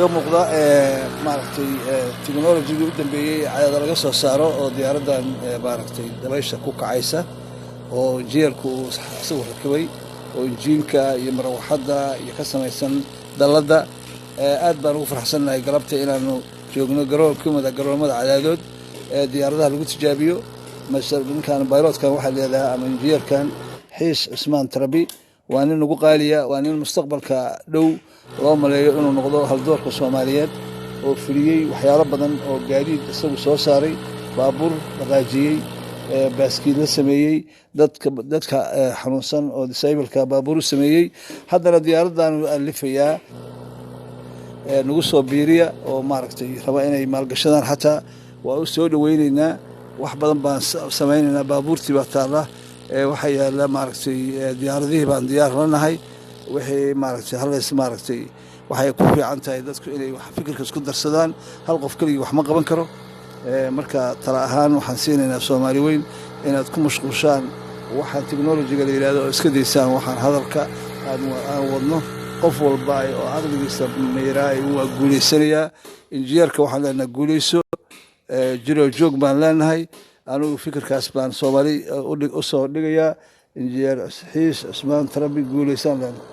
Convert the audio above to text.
iga muuqda maaragtay technology-ga u dambeeyey cayaada laga soo saaro oo diyaaradan maaragtay dabaysha ku kacaysa oo injineerku uu isagu rakibay oo injiinka iyo marawaxadda iyo ka samaysan dalladda aad baan ugu faraxsannahay galabta inaanu joogno garoomada cadaadood ee diyaaradaha lagu tijaabiyo ninkan baylotkan waxaa leedahay ama injineerkan xiis cismaan tarabi waa nin ugu qaaliya waa nin mustaqbalka dhow loo maleeyo inuu noqdo haldoorka Soomaaliyeed oo fuliyay waxyaalo badan oo gaadiid isagu soo saaray baabuur dhaqaajiyay baaskiil la sameeyay dadka xanuunsan oo disableka baabuur sameeyay haddana diyaaradan alifayaa nagu soo biiriya oo maaragtay raba inay maalgashadaan xataa waa u soo dhaweynaynaa wax badan baan samaynaynaa baabuurtii baa taala waxa yaala maaragtay diyaaradihii baan diyaar la nahay wixii maaragtay halays maaragtay waxay ku fiican tahay dadku inay wax fikirka isku darsadaan hal qof kaliya wax ma qaban karo marka tala ahaan waxaan siinaynaa Soomaali weyn inaad ku mashquushaan waxaan technology-ga la yiraahdo oo iska deysaan waxaan hadalka aan wadno qof walba oo aqligiisa meeray uu guuleysanaya injineerka waxaan leenahay guuleyso jiro joog baan leenahay anigu fikirkaas baan Soomaali u soo dhigayaa injineer xiis cismaan tarabi guuleysan leenahay